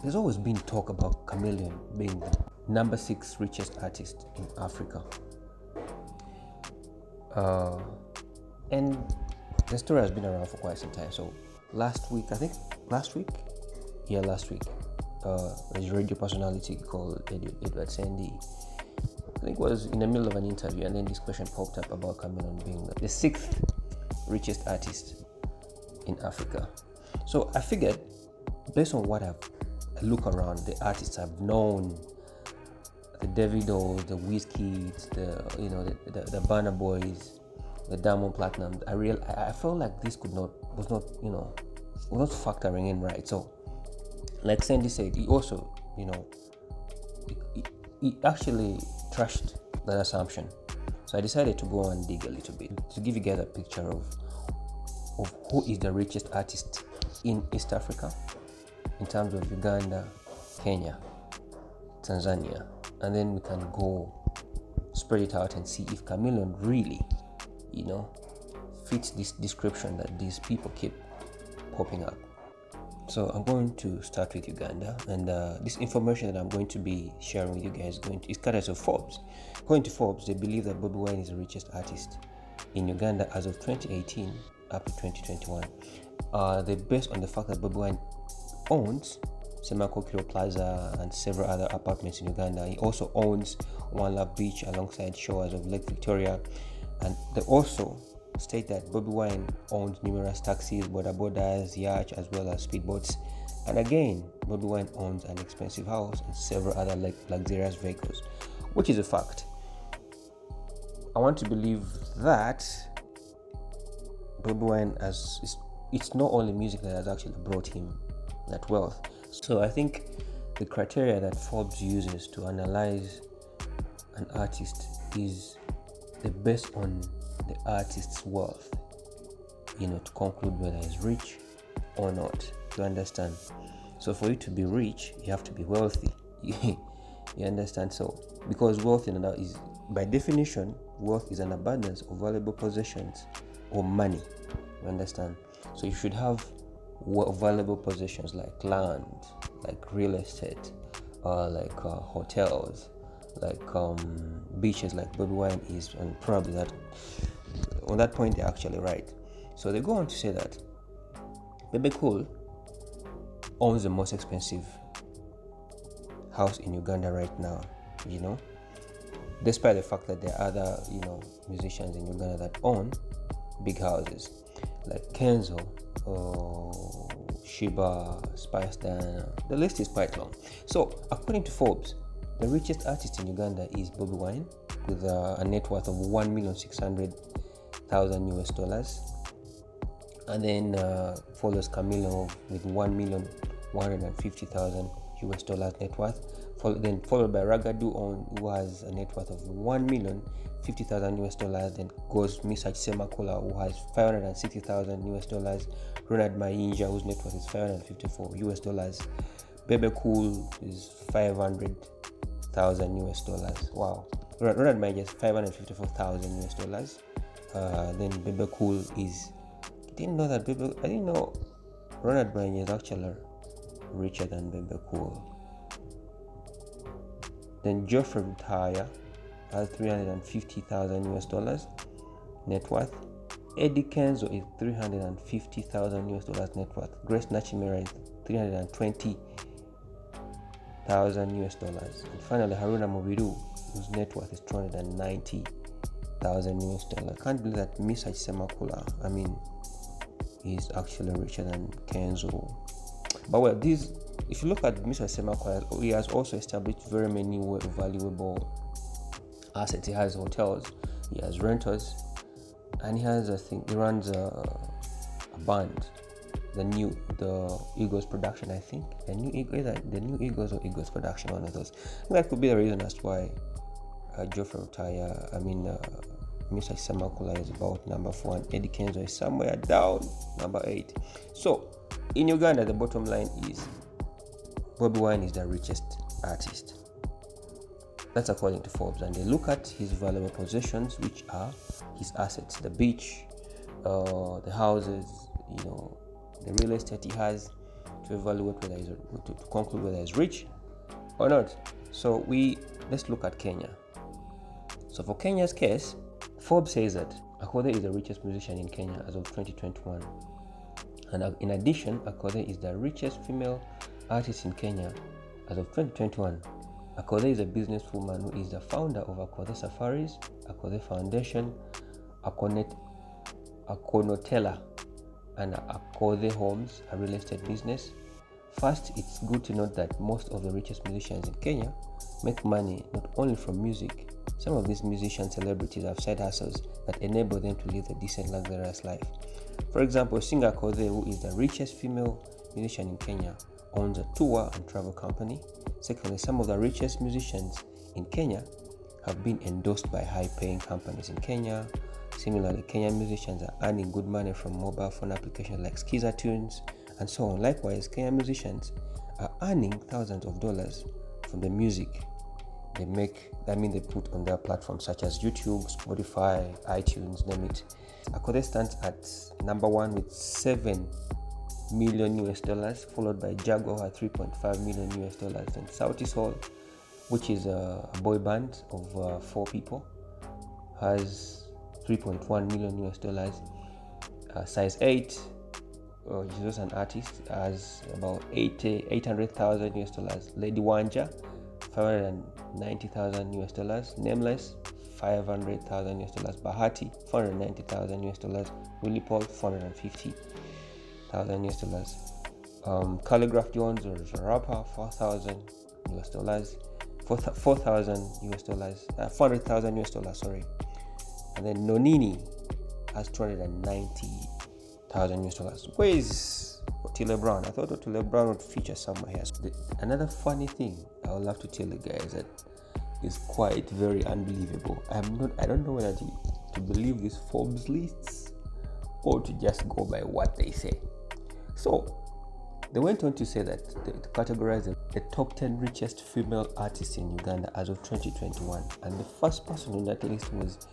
there's always been talk about Chameleon being the number 6 richest artist in Africa. And the story has been around for quite some time. So last week, there's a radio personality called Edward Sandy. I think it was in the middle of an interview, and then this question popped up about Chameleon being the 6th richest artist in Africa. So I figured, based on what I look around, the artists I've known, the Davidos, the Wizkids, the Burna Boys, the Diamond Platinum, I felt like this was not factoring in right. So, like Sandy said, he also, he actually trashed that assumption. So I decided to go and dig a little bit to give you guys a picture of who is the richest artist in East Africa in terms of Uganda, Kenya, Tanzania, and then we can go spread it out and see if Chameleon really, fits this description that these people keep popping up. So I'm going to start with Uganda, and this information that I'm going to be sharing with you guys is courtesy of Forbes. According to Forbes, they believe that Bobi Wine is the richest artist in Uganda as of 2018 up to 2021. They're based on the fact that Bobi Wine owns Semakokiro Plaza and several other apartments in Uganda. He also owns One Love Beach alongside shores of Lake Victoria, and they also state that Bobi Wine owns numerous taxis, bodabodas, yachts, as well as speedboats. And again, Bobi Wine owns an expensive house and several other luxurious vehicles, which is a fact. I want to believe that Bobi Wine, it's not only music that has actually brought him that wealth. So I think the criteria that Forbes uses to analyze an artist is the based on the artist's wealth, to conclude whether he's rich or not. You understand? So for you to be rich, you have to be wealthy. You understand? So because wealth is, by definition, wealth is an abundance of valuable possessions or money. You understand? So you should have valuable possessions like land, like real estate, like hotels, like beaches, like Bobi Wine is, and probably that on that point they're actually right. So they go on to say that Bebe Cool owns the most expensive house in Uganda right now, despite the fact that there are other musicians in Uganda that own big houses like Kenzo, Shiba, Spice Dan. The list is quite long. So according to Forbes, the richest artist in Uganda is Bobi Wine with a net worth of $1,600,000, and then follows Chameleon with $1,150,000 net worth. Followed by Ragadu who has a net worth of $1,050,000. Then goes Misach Semakula, who has $560,000. Ronald Mayinja, whose net worth is $554,000. Bebe Cool is $500,000. Wow. Ronald Mayinja is $554,000. Then Bebe Cool is, I didn't know Ronald Mayinja is actually richer than Bebe Cool. Then Geoffrey Rutaya has $350,000 net worth. Eddie Kenzo is $350,000 net worth. Grace Nachimera is $320,000. And finally, Haruna Mobiru, whose net worth is $290,000. I can't believe that Misach Semakula, he's actually richer than Kenzo. But well, if you look at Mr. Semakula, he has also established very many valuable assets. He has hotels, he has renters, and he has, he runs a band, the Eagles production, I think. The new Eagles or Eagles production, one of those. That could be the reason as to why Geoffrey Rutaya, Mr. Semakula is about number 4, and Eddie Kenzo is somewhere down, number 8. So, in Uganda, the bottom line is Bobi Wine is the richest artist. That's according to Forbes, and they look at his valuable possessions, which are his assets: the beach, the houses, the real estate he has, to evaluate whether he's to conclude whether he's rich or not. So let's look at Kenya. So for Kenya's case, Forbes says that Akode is the richest musician in Kenya as of 2021. And in addition, Akode is the richest female artist in Kenya as of 2021. Akode is a businesswoman who is the founder of Akode Safaris, Akode Foundation, Akonotela, and Akode Homes, a real estate business. First, it's good to note that most of the richest musicians in Kenya make money not only from music. Some of these musician celebrities have side hustles that enable them to live a decent, luxurious life. For example, singer Akode, who is the richest female musician in Kenya, owns a tour and travel company. Secondly, some of the richest musicians in Kenya have been endorsed by high-paying companies in Kenya. Similarly, Kenyan musicians are earning good money from mobile phone applications like Skiza Tunes and so on. Likewise, Kenyan musicians are earning thousands of dollars from the music they make, they put on their platforms such as YouTube, Spotify, iTunes, name it. Akode stands at number 1 with $7 million US, followed by Jaguar at $3.5 million US. And Sauti Sol, which is a boy band of 4 people, has $3.1 million US. Size 8, which is an artist, has about $800,000 US. Lady Wanja, $590,000 US. Nameless, $500,000 US. Bahati, $490,000 US. Willie Paul, $450,000 US. Calligraph Jones, or a rapper, $4,000 US. $4,000 US. $400,000 US. Sorry. And then Nonini has $290,000 US. Where is Otile Brown? I thought Otile Brown would feature somewhere here. Another funny thing I would love to tell you guys that is quite very unbelievable. I don't know whether to believe these Forbes lists or to just go by what they say. So they went on to say that to categorize the top 10 richest female artists in Uganda as of 2021, and the first person on that list was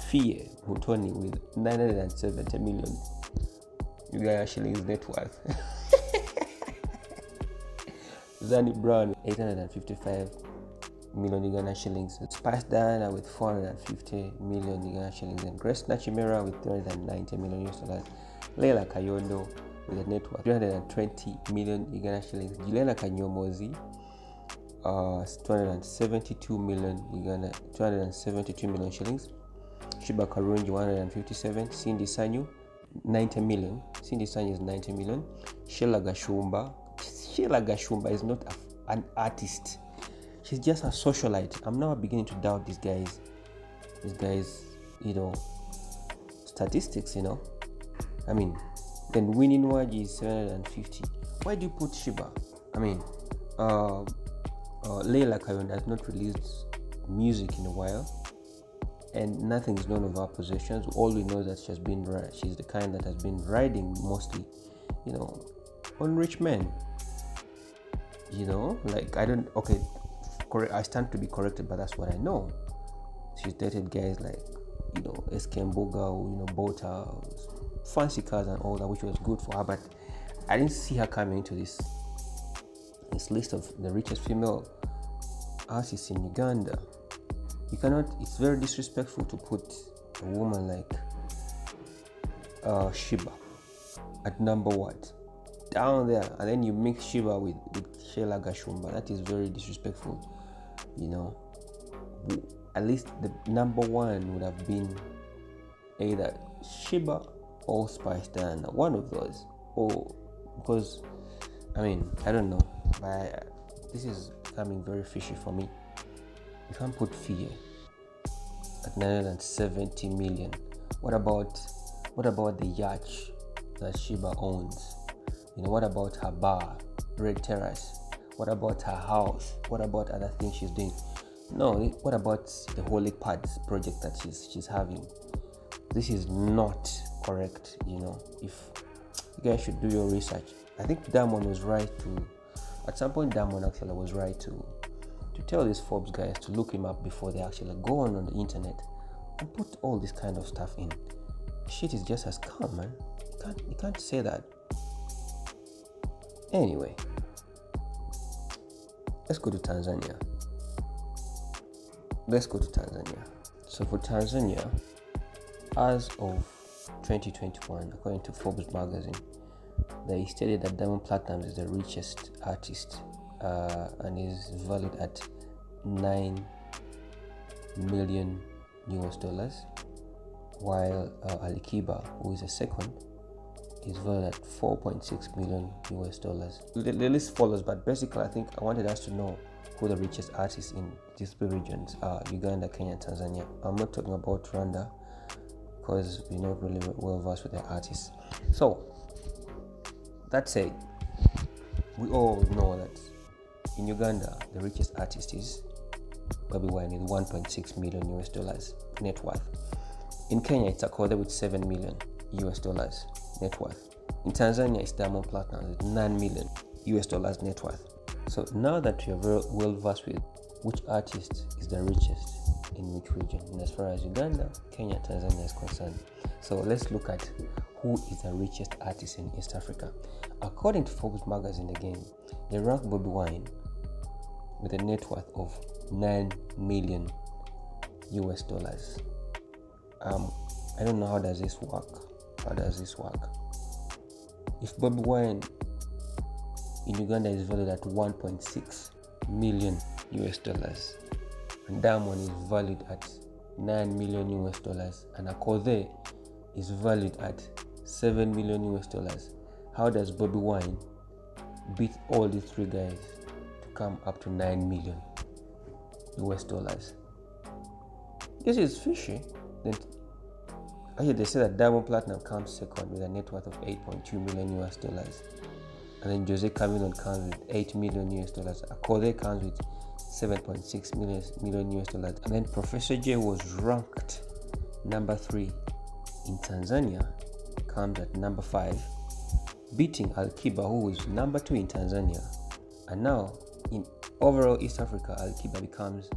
Fie Mutoni with 970 million Uganda shillings net worth. Zani Brown, 855 million Uganda shillings. Spice Diana with 450 million Uganda shillings. And Grace Nachimera with 390 million US. Leila Kayondo with a net worth 320 million Uganda shillings. Juliana Kanyomozi, 272 million shillings. Shiba Karungi, 157. Cindy Sanyu, 90 million. Cindy Sanyu is 90 million. Sheila Gashumba is not an artist. She's just a socialite. I'm now beginning to doubt these guys, statistics, then Winnie Nwaji is 750. Why do you put Shiba? Leila Kayon has not released music in a while, and nothing is known of her possessions. All we know is that she's the kind that has been riding mostly, on rich men. I stand to be corrected, but that's what I know. She's dated guys like, SK Mboga, who, bought her fancy cars and all that, which was good for her, but I didn't see her coming into this list of the richest female artists in Uganda. It's very disrespectful to put a woman like Shiba at number 1 down there, and then you mix Shiba with Sheila Gashumba. That is very disrespectful. At least the number 1 would have been either Shiba or Spice Diana, one of those. Because I don't know, but this is becoming very fishy for me. You can't put Fie at 970 million. What about the yacht that Shiba owns? What about her bar, Red Terrace? What about her house? What about other things she's doing? No, what about the Holy Pads project that she's having? This is not correct. If you guys should do your research. I think Diamond was right at some point Diamond actually was right to tell these Forbes guys to look him up before they actually go on the internet and put all this kind of stuff in. Shit is just as calm, man. You can't say that. Anyway, let's go to Tanzania. So for Tanzania, as of 2021, according to Forbes magazine, they stated that Diamond Platnumz is the richest artist and is valued at $9 million, while Ali Kiba, who is a second, is valued at $4.6 million. The list follows, but basically I think I wanted us to know who the richest artists in these three regions are: Uganda, Kenya, and Tanzania. I'm not talking about Rwanda because we're not really well versed with their artists. So that said, we all know that in Uganda the richest artist is Bobby Wine with $1.6 million net worth. In Kenya it's Akothee with $7 million net worth. In Tanzania it's Diamond Platnumz with $9 million net worth. So now that you're very well versed with which artist is the richest in which region, and as far as Uganda, Kenya, Tanzania is concerned, so let's look at who is the richest artist in East Africa. According to Forbes magazine, again, they rank Bobby Wine with a net worth of $9 million. I don't know how does this work. If Bobby Wine in Uganda is valued at $1.6 million, and Diamond is valued at $9 million, and Akothee is valued at $7 million, how does Bobby Wine beat all these three guys to come up to $9 million? This is fishy. Then actually they say that Diamond Platnumz comes second with a net worth of $8.2 million, and then Jose Camilon comes with $8 million. Akothee comes with $7.6 million, and then Professor J was ranked number 3 in Tanzania, comes at number 5, beating Al Kiba, who is number 2 in Tanzania, and now in overall East Africa, Al Kiba becomes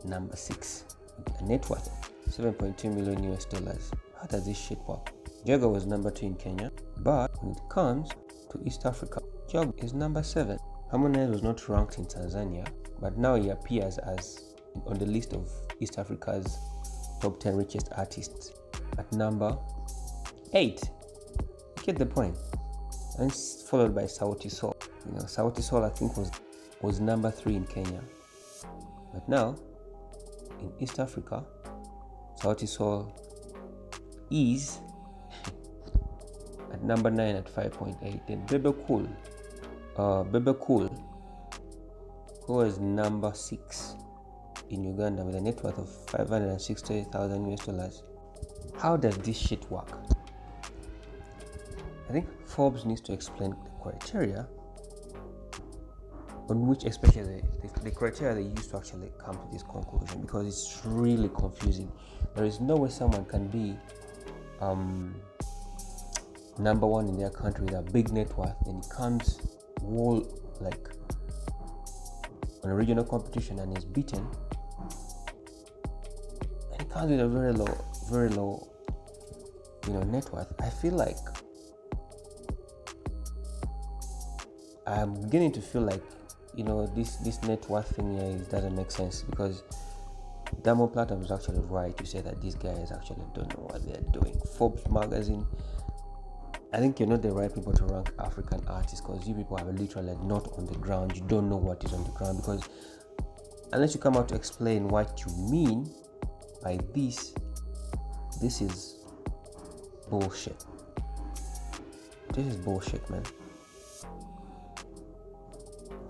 number 6 with a net worth of $7.2 million. How does this shit work? Jaga was number 2 in Kenya, but when it comes to East Africa, Jaga is number 7. Harmonize was not ranked in Tanzania, but now he appears as on the list of East Africa's top 10 richest artists at number 8. You get the point. And it's followed by Sauti Sol. Sauti Sol I think was number 3 in Kenya, but now in East Africa, Sauti Sol is at number 9 at 5.8. Then Bebe Cool, who is number 6 in Uganda with a net worth of $560,000. How does this shit work? I think Forbes needs to explain the criteria on which, especially the criteria they use to actually come to this conclusion, because it's really confusing. There is no way someone can be number 1 in their country with a big net worth, and he comes like on a regional competition and is beaten, and he comes with a very low net worth. I feel like I'm beginning to feel like this net worth thing here doesn't make sense, because Diamond Platnumz is actually right to say that these guys actually don't know what they're doing. Forbes magazine, I think you're not the right people to rank African artists, because you people are literally not on the ground. You don't know what is on the ground, because unless you come out to explain what you mean by this is bullshit. This is bullshit, man.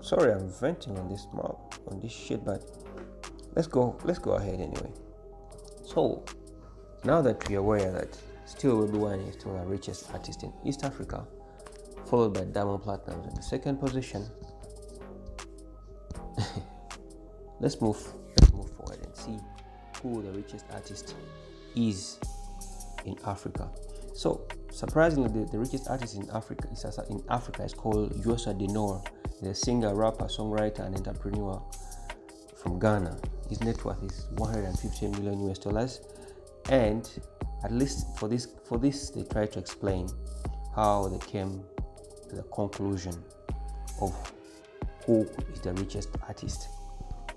Sorry, I'm venting on this shit, but let's go ahead anyway. So now that we're aware that still Bobby Wine is still the richest artist in East Africa, followed by Diamond Platnumz in the second position, let's move forward and see who the richest artist is in Africa. So surprisingly, the richest artist in Africa is called Yosa Denor. He's a singer, rapper, songwriter, and entrepreneur from Ghana. His net worth is $150 million, and at least for this they try to explain how they came to the conclusion of who is the richest artist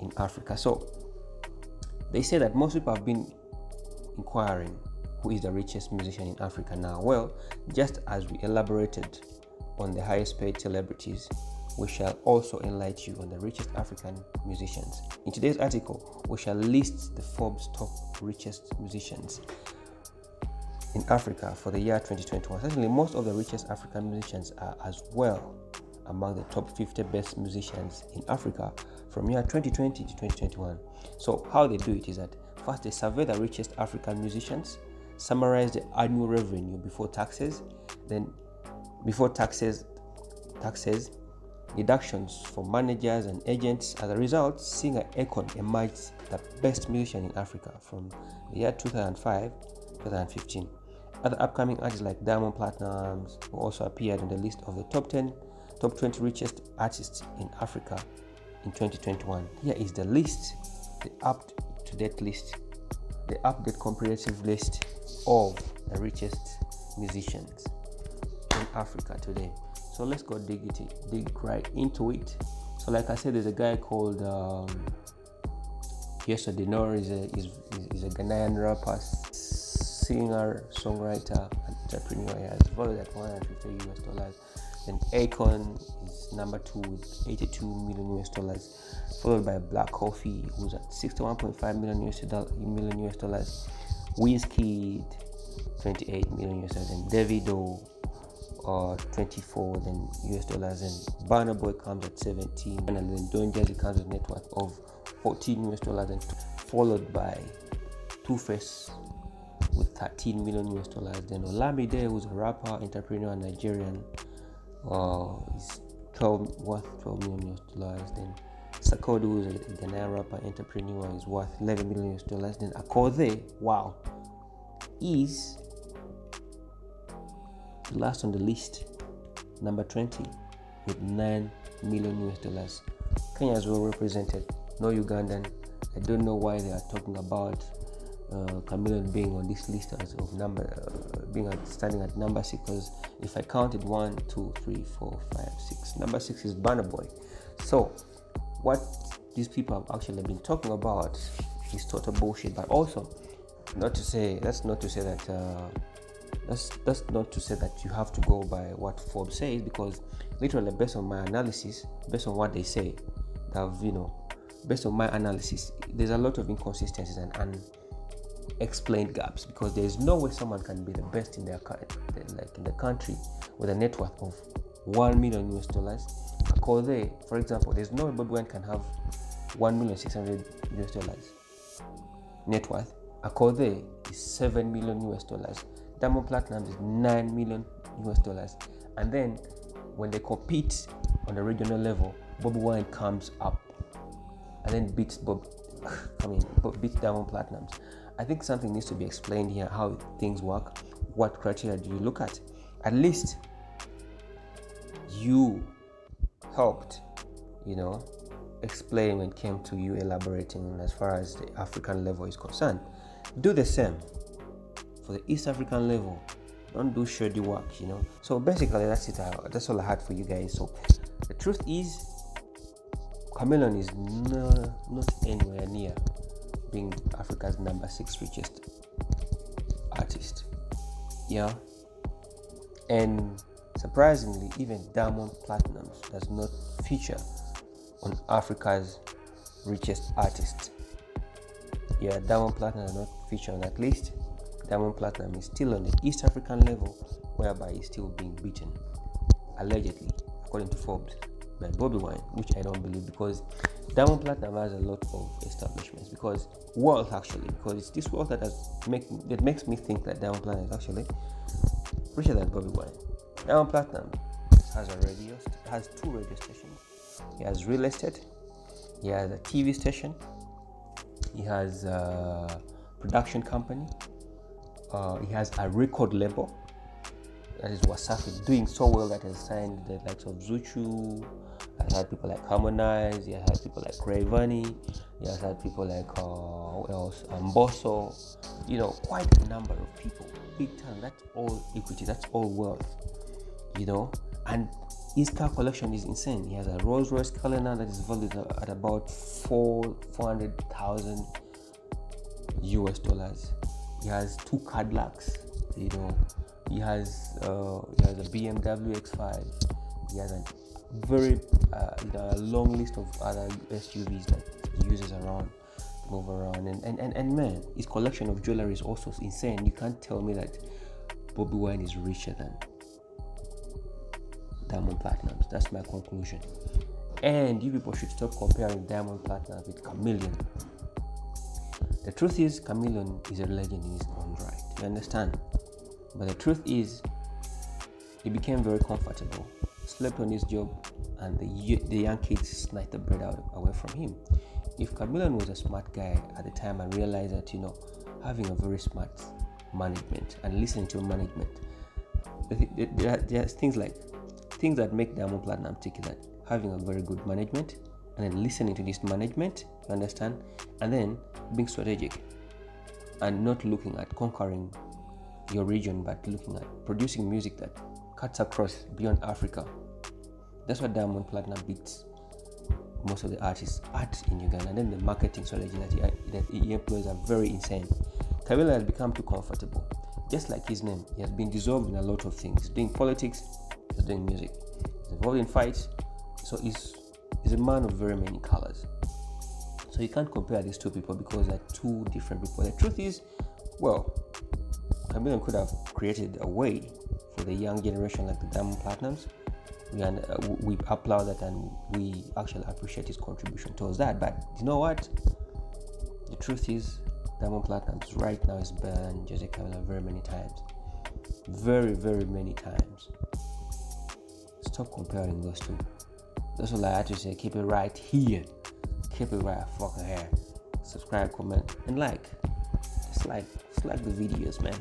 in Africa. So they say that most people have been inquiring who is the richest musician in Africa now. Well, just as we elaborated on the highest paid celebrities, we shall also enlighten you on the richest African musicians. In today's article, we shall list the Forbes top richest musicians in Africa for the year 2021. Certainly, most of the richest African musicians are as well among the top 50 best musicians in Africa from year 2020 to 2021. So how they do it is that first they survey the richest African musicians, summarize the annual revenue before taxes, then before taxes, deductions for managers and agents. As a result, singer Akon emerged the best musician in Africa from the year 2005-2015. Other upcoming artists like Diamond Platnumz who also appeared on the list of the top 20 richest artists in Africa in 2021. Here is the list, the up-to-date list, the update comprehensive list of the richest musicians in Africa today. So let's go dig right into it. So like I said, there's a guy called Yesterday Nor is a Ghanaian rapper, singer, songwriter, entrepreneur. He has valued at $150. Then Akon is number 2 with $82 million, followed by Black Coffee, who's at $61.5 million. Wizkid, $28 million, and Davido, 24 then US dollars, and Burna Boy comes at 17, and then Don Jazzy comes with net worth of $14 and followed by Two-Face with $13 million. Then Olamide, who's a rapper, entrepreneur, and Nigerian, is worth $12 million. Then Sarkodie, who's a Ghanaian rapper, entrepreneur, is worth $11 million. Then Akode, wow, is the last on the list, number 20, with $9 million. Kenya is well represented, no Ugandan. I don't know why they are talking about Chameleon being on this list as of standing at number 6, because if I counted 1, 2, 3, 4, 5, 6, number 6 is Burna Boy. So what these people have actually been talking about is total bullshit. But also, that's not to say that you have to go by what Forbes says, because literally based on my analysis, based on what they say, based on my analysis, there's a lot of inconsistencies and unexplained gaps, because there's no way someone can be the best in their in the country with a net worth of $1 million. Akode, for example, there's no Bobi Wine can have $1,600,000 net worth. Akode is $7 million. Diamond Platnumz is $9 million. And then when they compete on the regional level, Bobi Wine comes up and then beats Diamond Platnumz. I think something needs to be explained here, how things work. What criteria do you look at? At least you helped, explain when it came to you elaborating as far as the African level is concerned. Do the same for the East African level. Don't do shoddy work, So basically, that's it. That's all I had for you guys. So the truth is, Chameleon is not anywhere near being Africa's number 6 richest artist. Yeah. And surprisingly, even Diamond Platnumz does not feature on Africa's richest artist. Yeah, Diamond Platnumz does not feature on that list. Diamond Platnumz is still on the East African level, whereby he's still being beaten, allegedly, according to Forbes, by Bobi Wine, which I don't believe, because Diamond Platnumz has a lot of establishments, because it's this wealth that makes me think that Diamond Platnumz is actually richer than Bobi Wine. Diamond Platnumz has 2 radio stations. He has real estate, he has a TV station, he has a production company, he has a record label, that is Wasafi, doing so well that has signed the likes of Zuchu. He has had people like Harmonize, he has had people like Rayvanny, he has had people like Mbosso, quite a number of people, big time. That's all equity, that's all wealth, and His car collection is insane. He has a Rolls Royce car now that is valued at about $400,000 US. He has 2 Cadillacs. He has a BMW X5. He has a very a long list of other SUVs that he uses around, move around, and man, his collection of jewelry is also insane. You can't tell me that Bobby Wine is richer than Diamond Platnumz. That's my conclusion. And you people should stop comparing Diamond Platnumz with Chameleon. The truth is, Chameleon is a legend in his own right. You understand? But the truth is, he became very comfortable, slept on his job, and the young kids snatched the bread away from him. If Chameleon was a smart guy at the time and realized that, having a very smart management and listening to management, there's things that make Diamond Platnumz tick, that having a very good management and then listening to this management, you understand, and then being strategic and not looking at conquering your region, but looking at producing music that cuts across beyond Africa. That's what Diamond Platnumz beats most of the artists in Uganda. And then the marketing strategy that he employs are very insane. Chameleon has become too comfortable. Just like his name, he has been dissolved in a lot of things. He's doing politics, he's doing music, he's involved in fights. So he's a man of very many colors. So you can't compare these two people because they're two different people. The truth is, Chameleon could have created a way for the young generation like the Diamond Platnumz. We applaud that, and we actually appreciate his contribution towards that. But you know what? The truth is, Diamond Platnumz right now is better than Jose Chameleon very many times. Very, very many times. Stop comparing those two. That's all I had to say. Keep it right here. Keep it right fucking here. Subscribe, comment, and like. Just like the videos, man.